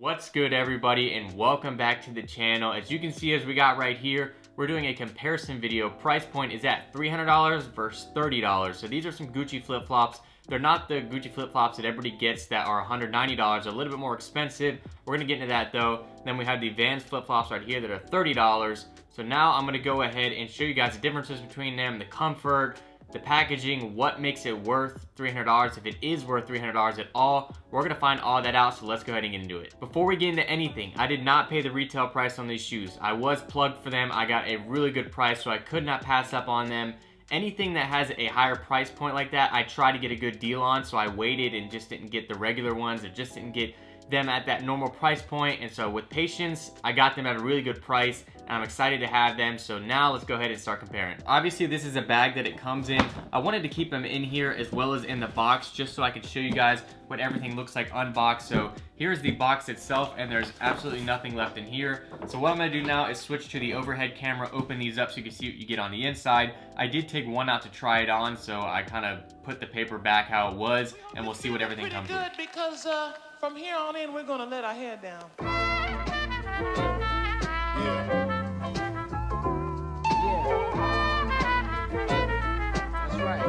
What's good, everybody, and welcome back to the channel. As you can see, as we got right here, we're doing a comparison video. Price point is at $300 versus $30. So these are some Gucci flip-flops. They're not the Gucci flip-flops that everybody gets that are $190, a little bit more expensive. We're gonna get into that though. Then we have the VANS flip-flops right here that are $30. So now I'm gonna go ahead and show you guys the differences between them, the comfort, the packaging, what makes it worth $300, if it is worth $300 at all. We're gonna find all that out, so let's go ahead and get into it. Before we get into anything, I did not pay the retail price on these shoes. I was plugged for them. I got a really good price, so I could not pass up on them. Anything that has a higher price point like that, I try to get a good deal on, so I waited and just didn't get the regular ones. I just didn't get them at that normal price point, and so with patience, I got them at a really good price, and I'm excited to have them. So now let's go ahead and start comparing. Obviously, this is a bag that it comes in. I wanted to keep them in here as well as in the box, just so I could show you guys what everything looks like unboxed. So here's the box itself, and there's absolutely nothing left in here. So what I'm gonna do now is switch to the overhead camera, open these up so you can see what you get on the inside. I did take one out to try it on, so I kind of put the paper back how it was, and we'll see what everything comes with. Pretty good, because from here on in, we're gonna let our hair down. That's right.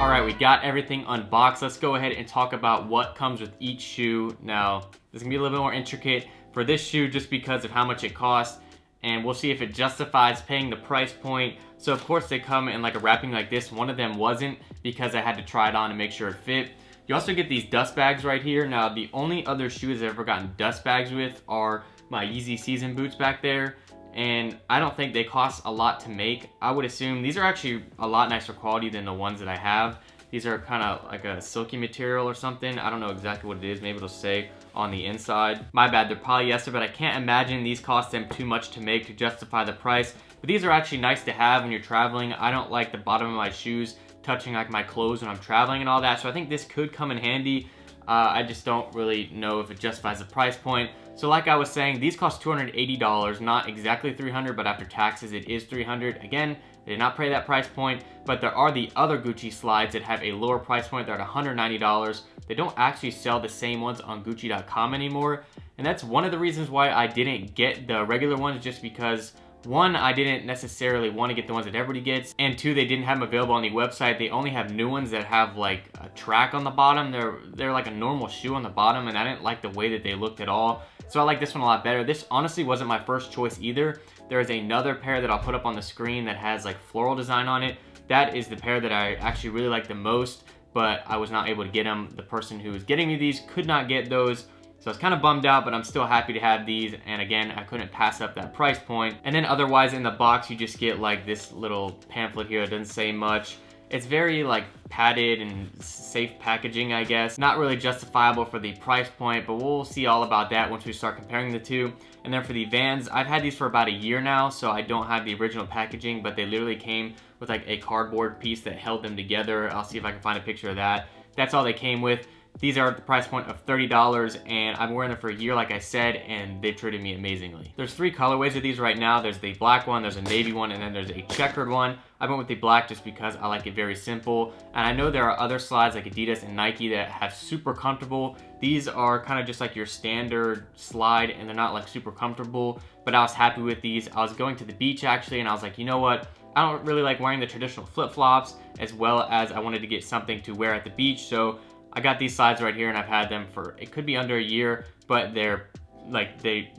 All right, we got everything unboxed. Let's go ahead and talk about what comes with each shoe. Now, this is gonna be a little bit more intricate for this shoe just because of how much it costs, and we'll see if it justifies paying the price point. So of course they come in like a wrapping like this. One of them wasn't, because I had to try it on to make sure it fit. You also get these dust bags right here. Now, the only other shoes I've ever gotten dust bags with are my Yeezy season boots back there, and I don't think they cost a lot to make. I would assume these are actually a lot nicer quality than the ones that I have. These are kind of like a silky material or something. I don't know exactly what it is. Maybe it'll say on the inside. My bad, they're polyester, but I can't imagine these cost them too much to make to justify the price. But these are actually nice to have when you're traveling. I don't like the bottom of my shoes touching like my clothes when I'm traveling and all that, so I think this could come in handy. I just don't really know if it justifies the price point. So like I was saying, these cost $280, not exactly $300, but after taxes it is $300. Again, I did not pay that price point, but there are the other Gucci slides that have a lower price point. They're at $190. They don't actually sell the same ones on Gucci.com anymore, and that's one of the reasons why I didn't get the regular ones, just because one, I didn't necessarily want to get the ones that everybody gets, and two, they didn't have them available on the website. They only have new ones that have like a track on the bottom. They're like a normal shoe on the bottom, and I didn't like the way that they looked at all. So I like this one a lot better. This honestly wasn't my first choice either. There is another pair that I'll put up on the screen that has like floral design on it. That is the pair that I actually really like the most, but I was not able to get them. The person who was getting me these could not get those. So I was kind of bummed out, but I'm still happy to have these. And again, I couldn't pass up that price point. And then otherwise in the box, you just get like this little pamphlet here. It doesn't say much. It's very like padded and safe packaging, I guess. Not really justifiable for the price point, but we'll see all about that once we start comparing the two. And then for the Vans, I've had these for about a year now, so I don't have the original packaging, but they literally came with like a cardboard piece that held them together. I'll see if I can find a picture of that. That's all they came with. These are at the price point of $30, and I'm wearing them for a year, like I said, and they treated me amazingly. There's three colorways of these right now. There's the black one, there's a navy one, and then there's a checkered one. I went with the black just because I like it very simple. And I know there are other slides like Adidas and Nike that have super comfortable. These are kind of just like your standard slide, and they're not like super comfortable, but I was happy with these. I was going to the beach actually, and I was like, you know what? I don't really like wearing the traditional flip-flops, as well as I wanted to get something to wear at the beach. So I got these slides right here, and I've had them for, it could be under a year, but they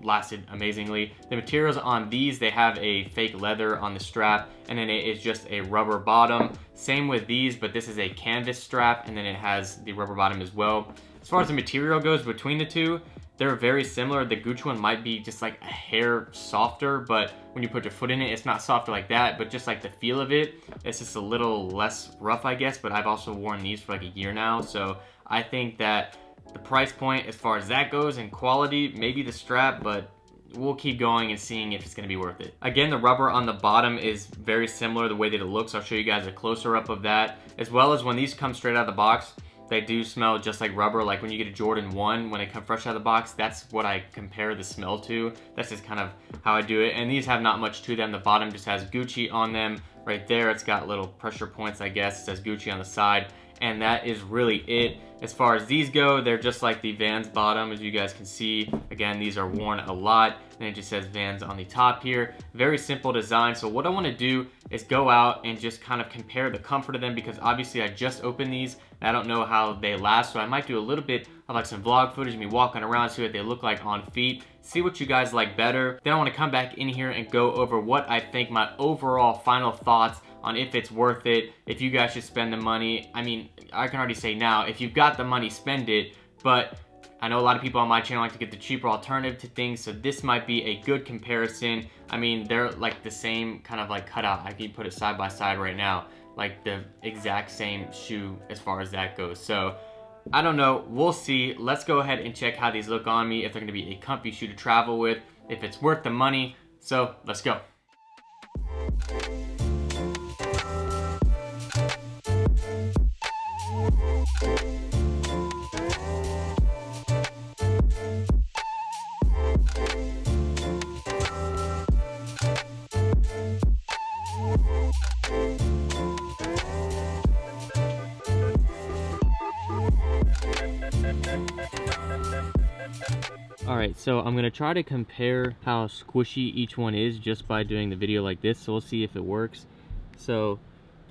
lasted amazingly. The materials on these, they have a fake leather on the strap, and then it is just a rubber bottom. Same with these, but this is a canvas strap, and then it has the rubber bottom as well. As far as the material goes between the two, they're very similar. The Gucci one might be just like a hair softer, but when you put your foot in it, it's not softer like that, but just like the feel of it, it's just a little less rough, I guess. But I've also worn these for like a year now, so I think that the price point as far as that goes and quality, maybe the strap, but we'll keep going and seeing if it's gonna be worth it. Again, the rubber on the bottom is very similar the way that it looks. I'll show you guys a closer up of that, as well as when these come straight out of the box. They do smell just like rubber. Like when you get a Jordan 1, when they come fresh out of the box, that's what I compare the smell to. That's just kind of how I do it. And these have not much to them. The bottom just has Gucci on them right there. It's got little pressure points, I guess. It says Gucci on the side, and that is really it. As far as these go, they're just like the Vans bottom, as you guys can see. Again, these are worn a lot, and it just says Vans on the top here. Very simple design. So what I want to do is go out and just kind of compare the comfort of them, because obviously I just opened these and I don't know how they last. So I might do a little bit of like some vlog footage of me walking around, see what they look like on feet, see what you guys like better. Then I want to come back in here and go over what I think, my overall final thoughts on if it's worth it, if you guys should spend the money. I mean, I can already say now, if you've got the money, spend it, but I know a lot of people on my channel like to get the cheaper alternative to things, so this might be a good comparison. I mean, they're like the same kind of like cutout. I can put it side by side right now, like the exact same shoe as far as that goes. So I don't know, we'll see. Let's go ahead and check how these look on me, if they're gonna be a comfy shoe to travel with, if it's worth the money. So let's go. Alright, so I'm gonna try to compare how squishy each one is just by doing the video like this, so we'll see if it works. So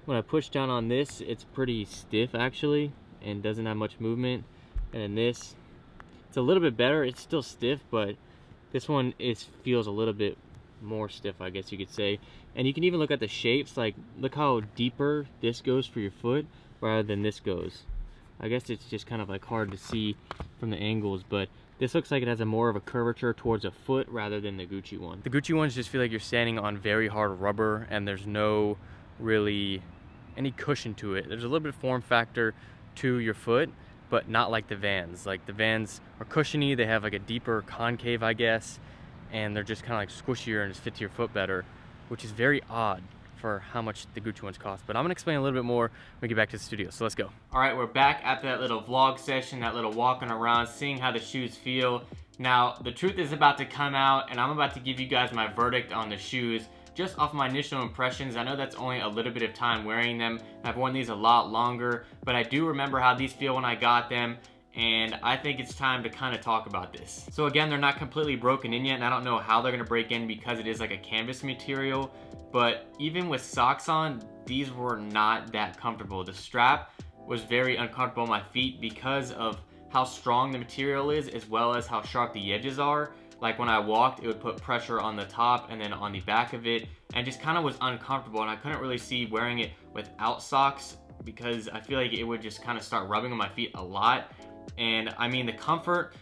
when I push down on this, it's pretty stiff actually and doesn't have much movement. And then this, it's a little bit better. It's still stiff, but this one feels a little bit more stiff, I guess you could say. And you can even look at the shapes, like look how deeper this goes for your foot rather than this goes. I guess it's just kind of like hard to see from the angles, but this looks like it has a more of a curvature towards a foot rather than the Gucci one. The Gucci ones just feel like you're standing on very hard rubber and there's no really any cushion to it. There's a little bit of form factor to your foot, but not like the Vans. Like the Vans are cushiony, they have like a deeper concave, I guess, and they're just kind of like squishier and just fit to your foot better, which is very odd for how much the Gucci ones cost. But I'm gonna explain a little bit more when we get back to the studio, so let's go. All right, we're back after that little vlog session, that little walking around, seeing how the shoes feel. Now, the truth is about to come out, and I'm about to give you guys my verdict on the shoes, just off my initial impressions. I know that's only a little bit of time wearing them. I've worn these a lot longer, but I do remember how these feel when I got them, and I think it's time to kind of talk about this. So again, they're not completely broken in yet, and I don't know how they're gonna break in because it is like a canvas material, but even with socks on, these were not that comfortable. The strap was very uncomfortable on my feet because of how strong the material is, as well as how sharp the edges are. Like when I walked, it would put pressure on the top and then on the back of it, and just kind of was uncomfortable, and I couldn't really see wearing it without socks because I feel like it would just kind of start rubbing on my feet a lot. And I mean, the comfort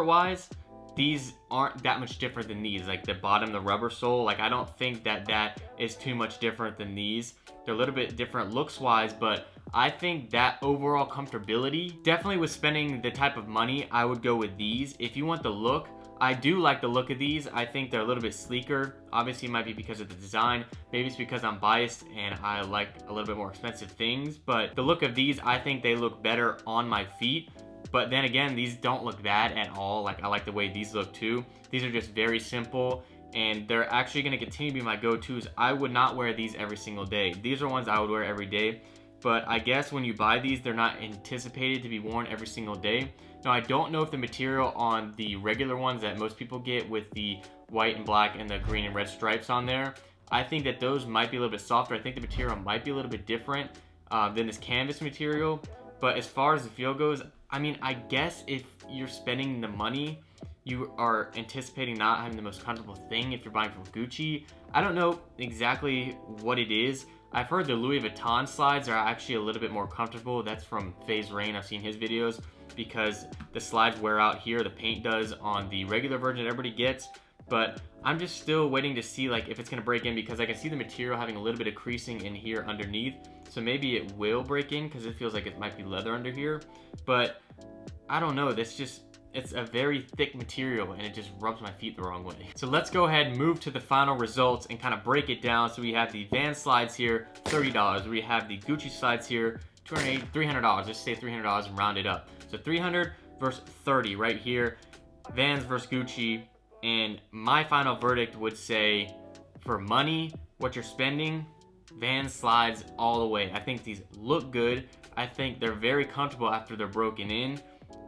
wise, these aren't that much different than these. Like the bottom, the rubber sole, like I don't think that is too much different than these. They're a little bit different looks wise, but I think that overall comfortability, definitely with spending the type of money, I would go with these. If you want the look, I do like the look of these. I think they're a little bit sleeker. Obviously it might be because of the design. Maybe it's because I'm biased and I like a little bit more expensive things, but the look of these, I think they look better on my feet. But then again, these don't look bad at all. Like I like the way these look too. These are just very simple, and they're actually gonna continue to be my go-tos. I would not wear these every single day. These are ones I would wear every day, but I guess when you buy these, they're not anticipated to be worn every single day. Now, I don't know if the material on the regular ones that most people get with the white and black and the green and red stripes on there, I think that those might be a little bit softer. I think the material might be a little bit different than this canvas material. But as far as the feel goes, I mean, I guess if you're spending the money, you are anticipating not having the most comfortable thing if you're buying from Gucci. I don't know exactly what it is. I've heard the Louis Vuitton slides are actually a little bit more comfortable. That's from FaZe Rain. I've seen his videos because the slides wear out here. The paint does on the regular version that everybody gets. But I'm just still waiting to see like if it's gonna break in, because I can see the material having a little bit of creasing in here underneath. So maybe it will break in because it feels like it might be leather under here. But I don't know, it's a very thick material and it just rubs my feet the wrong way. So let's go ahead and move to the final results and kind of break it down. So we have the Vans slides here, $30. We have the Gucci slides here, $300. Let's say $300 and round it up. So 300 versus 30 right here. Vans versus Gucci. And my final verdict would say, for money, what you're spending, Vans slides all the way. I think these look good. I think they're very comfortable after they're broken in,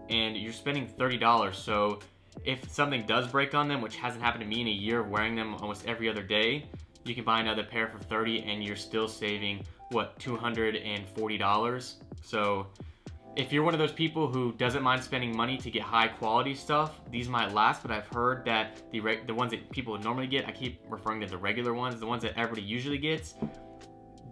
and you're spending $30. So if something does break on them, which hasn't happened to me in a year of wearing them almost every other day, you can buy another pair for $30 and you're still saving, what, $240? So if you're one of those people who doesn't mind spending money to get high quality stuff, these might last, but I've heard that the ones that people normally get, I keep referring to the regular ones, the ones that everybody usually gets,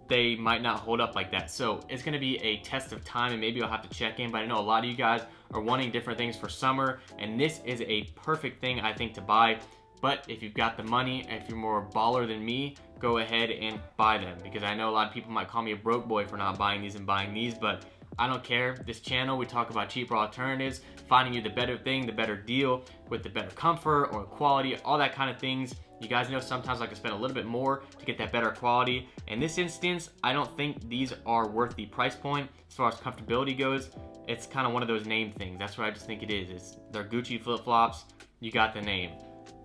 they might not hold up like that. So it's gonna be a test of time, and maybe I'll have to check in, but I know a lot of you guys are wanting different things for summer, and this is a perfect thing, I think, to buy. But if you've got the money, if you're more baller than me, go ahead and buy them, because I know a lot of people might call me a broke boy for not buying these and buying these, but I don't care. This channel, we talk about cheaper alternatives, finding you the better thing, the better deal with the better comfort or quality, all that kind of things. You guys know sometimes I can spend a little bit more to get that better quality. In this instance, I don't think these are worth the price point as far as comfortability goes. It's kind of one of those name things. That's what I just think it is. They're Gucci flip-flops. You got the name.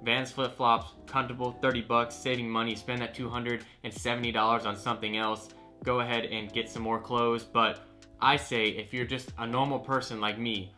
Vans flip-flops, comfortable, $30, saving money. Spend that $270 on something else. Go ahead and get some more clothes. But I say, if you're just a normal person like me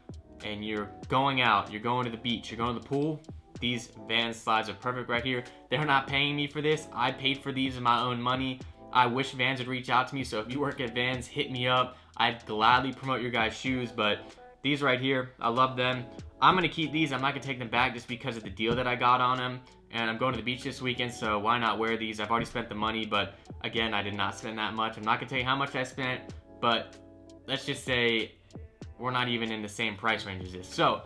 and you're going out, you're going to the beach, you're going to the pool, these Vans slides are perfect right here. They're not paying me for this. I paid for these in my own money. I wish Vans would reach out to me, so if you work at Vans, hit me up. I'd gladly promote your guys' shoes, but these right here, I love them. I'm gonna keep these. I'm not gonna take them back just because of the deal that I got on them. And I'm going to the beach this weekend, so why not wear these? I've already spent the money, but again, I did not spend that much. I'm not gonna tell you how much I spent, but let's just say we're not even in the same price range as this. So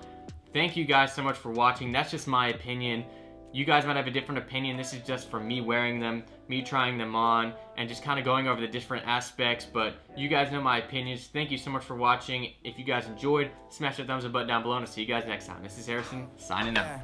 thank you guys so much for watching. That's just my opinion. You guys might have a different opinion. This is just for me wearing them, me trying them on, and just kind of going over the different aspects, but you guys know my opinions. Thank you so much for watching. If you guys enjoyed, smash that thumbs up button down below, and I'll see you guys next time. This is Harrison, signing out.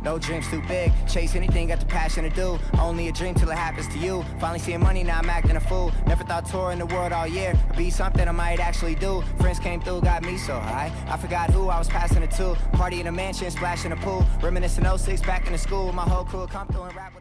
No dreams too big, chase anything, got the passion to do. Only a dream till it happens to you. Finally seeing money, now I'm acting a fool. Never thought touring the world all year would be something I might actually do. Friends came through, got me so high, I forgot who I was passing it to. Party in a mansion, splash in a pool. Reminiscing 06, back in the school. My whole crew come through and rap with